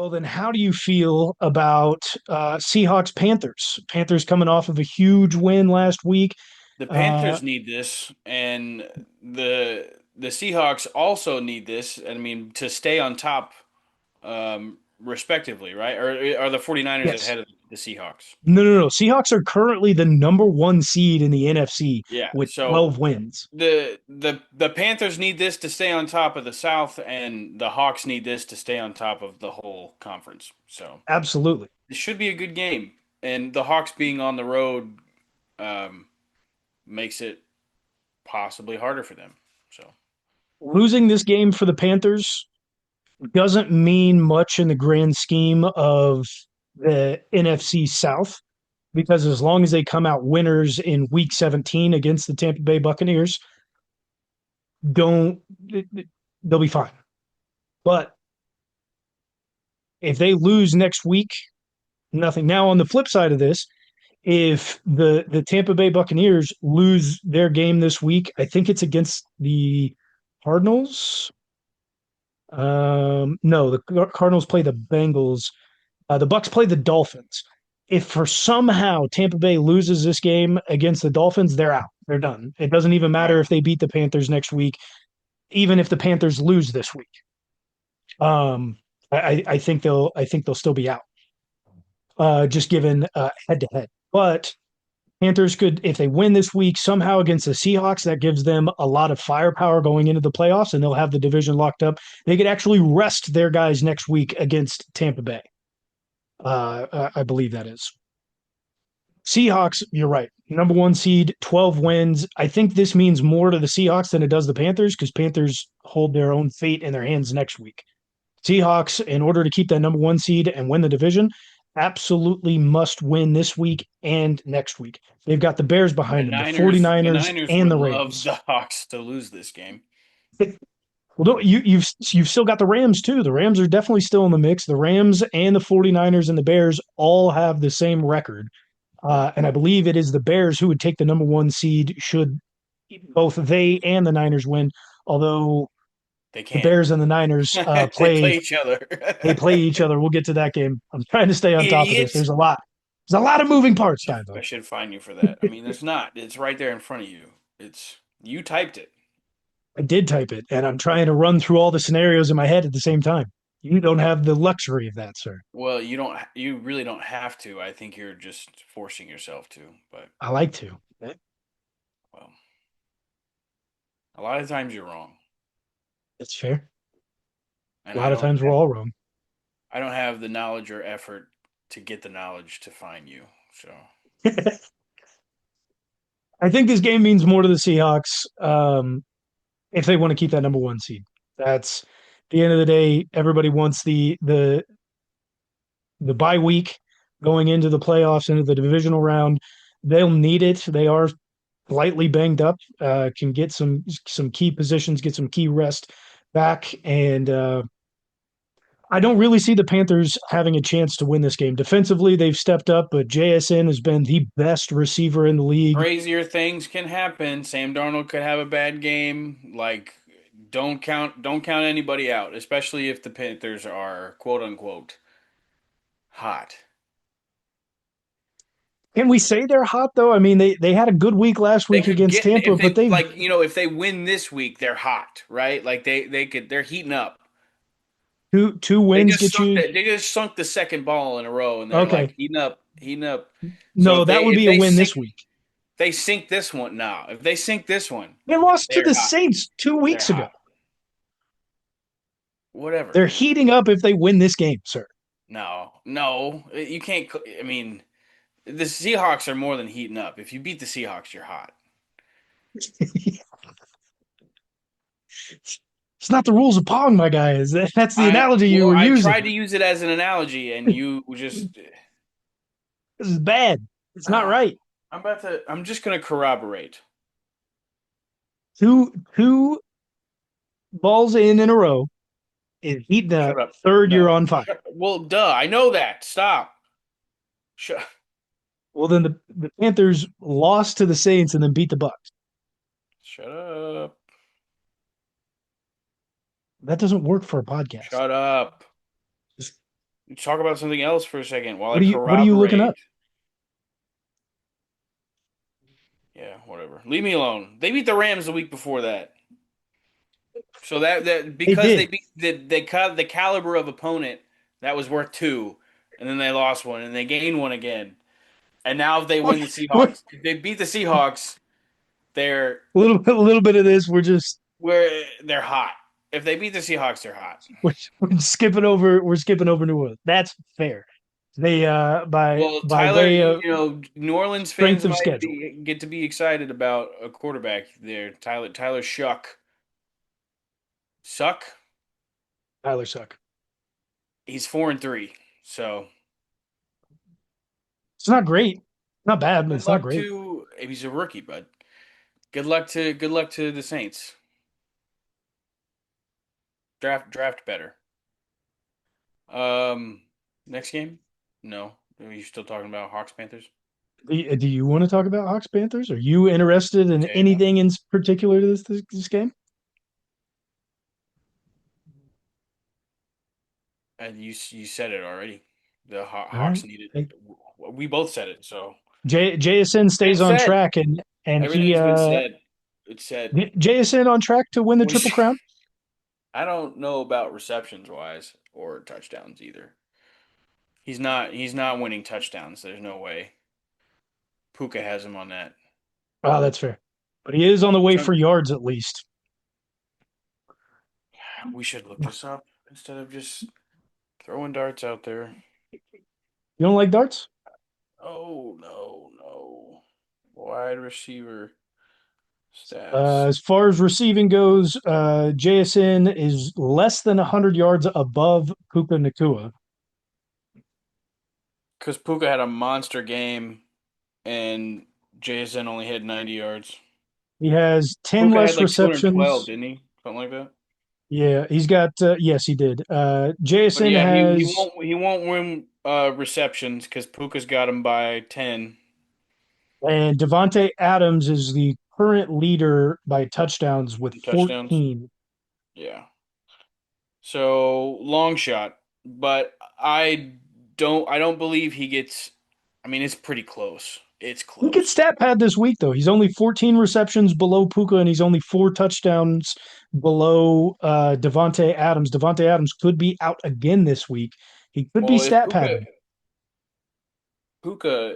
Well, then, how do you feel about Seahawks Panthers? Panthers coming off of a huge win last week. The Uh, Panthers need this, and the Seahawks also need this. I mean, to stay on top, respectively, right? Or are the 49ers yes. ahead of the Seahawks? No. Seahawks are currently the number one seed in the NFC Yeah. with So 12 wins. the Panthers need this to stay on top of the South, and the Hawks need this to stay on top of the whole conference. So Absolutely. it should be a good game, and the Hawks being on the road um, makes it possibly harder for them. So. Losing this game for the Panthers doesn't mean much in the grand scheme of the NFC South because as long as they come out winners in week 17 against the Tampa Bay Buccaneers, don't they'll be fine. But if they lose next week, nothing. Now, on the flip side of this, if the Tampa Bay Buccaneers lose their game this week, I think it's against the Cardinals. No, the Cardinals play the Bengals. The Bucks play the Dolphins. If for somehow Tampa Bay loses this game against the Dolphins, they're out. They're done. It doesn't even matter Right. if they beat the Panthers next week, even if the Panthers lose this week. Um, I think they'll still be out, just given head to head. But Panthers could, if they win this week somehow against the Seahawks, that gives them a lot of firepower going into the playoffs, and they'll have the division locked up. They could actually rest their guys next week against Tampa Bay. I believe that is. Seahawks, you're right. Number one seed, 12 wins. I think this means more to the Seahawks than it does the Panthers because Panthers hold their own fate in their hands next week. Seahawks, in order to keep that number one seed and win the division, absolutely must win this week and next week. They've got the Bears The behind them, the Niners, the 49ers, Niners and would the love Rams. the Hawks to lose this game. Well, don't, you've still got the Rams too. The Rams are definitely still in the mix. The Rams and the 49ers and the Bears all have the same record. And I believe it is the Bears who would take the number one seed should both they and the Niners win. Although They the can't. Bears and the Niners They play each other. they play each other. We'll get to that game. I'm trying to stay on top of this. Idiots. There's a lot of moving parts, I Divo. should fine you for that. I mean, there's not. It's right there in front of you. It's you typed it. I did type it, and I'm trying to run through all the scenarios in my head at the same time. You don't have the luxury of that, sir. Well, you don't. You really don't have to. I think you're just forcing yourself to. But I like to. well, a lot of times you're wrong, It's fair. A and lot of times we're all wrong. I don't have the knowledge or effort to get the knowledge to find you. So I think this game means more to the Seahawks if they want to keep that number one seed. That's at the end of the day. Everybody wants the bye week going into the playoffs, into the divisional round. They'll need it. They are slightly banged up. Can get some key positions, get some key rest back, and I don't really see the Panthers having a chance to win this game. Defensively, they've stepped up, but JSN has been the best receiver in the league. crazier things can happen. Sam Darnold could have a bad game. Like, don't count anybody out, especially if the Panthers are quote unquote hot. Can we say they're hot though? I mean, they had a good week last They week could against get Tampa, if but they they've like if they win this week, they're hot, right? Like they're heating up. two They wins just get sunk you they just sunk the second ball in a row, and they're like okay. heating up, heating up. So No, that would if be a they win sink this week. they sink this one now. If they sink this one, They lost to they're the hot. Saints two They're weeks ago. hot. Whatever. They're heating up if they win this game, sir. No, no, you can't. I mean, the Seahawks are more than heating up. If you beat the Seahawks, you're hot. It's not the rules of Pong, my guys. That's the I analogy you well, were I using. tried to use it as an analogy, and you just. This is bad. It's not right. I'm just gonna corroborate. Two balls in a row is heating up. Shut up. Third, you're No. on fire. Well, duh. I know that. Stop. Shut. Well, then the Panthers lost to the Saints and then beat the Bucks. Shut up. That doesn't work for a podcast. Shut up. Talk about something else for a second while I What are you looking corroborate. up? Yeah, whatever. Leave me alone. They beat the Rams the week before that. So that They because they did. beat the caliber of opponent, that was worth two, and then they lost one and they gained one again. And now if they win the We're- Seahawks, if they beat the Seahawks, they're a little bit of this. they're hot. If they beat the Seahawks, they're hot. We're skipping over. We're skipping over New Orleans. That's fair. They Well, by Tyler, way of New Orleans strength fans of might schedule. be get to be excited about a quarterback there. Tyler Shuck. Suck. Tyler Suck. He's 4-3. So It's not great. Not bad, but good it's not luck great. to he's a rookie, bud. Good luck to the Saints. Draft better. Um, next game? No. Are you still talking about Hawks Panthers? Do you want to talk about Hawks Panthers? Are you interested in Okay. anything in particular to this game? And you said it already. The All right. Hawks needed. We both said it. So JSN been stays on said. track and he Everything's been said. It's said. JSN on track to win the We. Triple Crown. I don't know about receptions wise or touchdowns either. He's not winning touchdowns. There's no way. Puka has him on that. Oh, that's fair. But he is on the way So for yards at least. we should look this up instead of just throwing darts out there. You don't like darts? Oh no, no. Wide receiver stats. As far as receiving goes, JSN is less than 100 yards above Puka Nakua. Because Puka had a monster game and JSN only had 90 yards. He has 10 Puka had less like 212, receptions. didn't he? Something like that. Yeah, he's got, yes, he did. But JSN yeah, has, he won't win receptions because Puka's got him by 10 and Devontae Adams is the current leader by touchdowns with touchdowns. 14. Yeah. So long shot, but I don't believe he gets. I mean, it's pretty close. It's He could close. stat pad this week, though. He's only 14 receptions below Puka, and he's only 4 touchdowns below Devontae Adams. Devontae Adams could be out again this week. He could be Well, if stat padding. Puka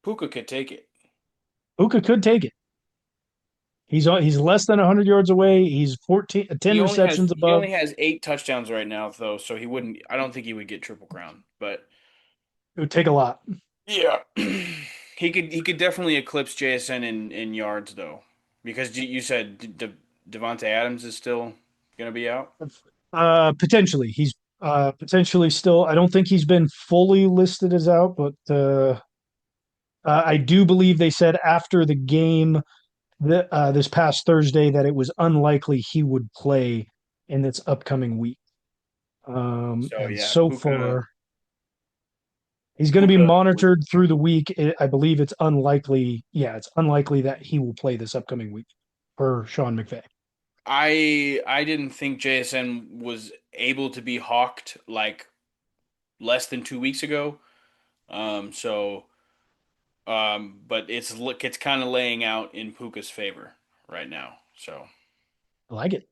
Puka could take it. Puka could take it. He's less than 100 yards away. He's 10 receptions He above. only has 8 touchdowns right now though, so he wouldn't. I don't think he would get triple crown, but It would take a lot. yeah, he could definitely eclipse JSN in yards though, because you said Devonte Adams is still gonna be out. Potentially, he's potentially still. I don't think he's been fully listed as out, but I do believe they said after the game this past Thursday that it was unlikely he would play in this upcoming week. So And yeah, so far, he's going to be Puka would. monitored through the week. I believe it's unlikely. Yeah, it's unlikely that he will play this upcoming week for Sean McVay. I didn't think JSN was able to be hawked like less than 2 weeks ago. So but it's kind of laying out in Puka's favor right now. So I like it.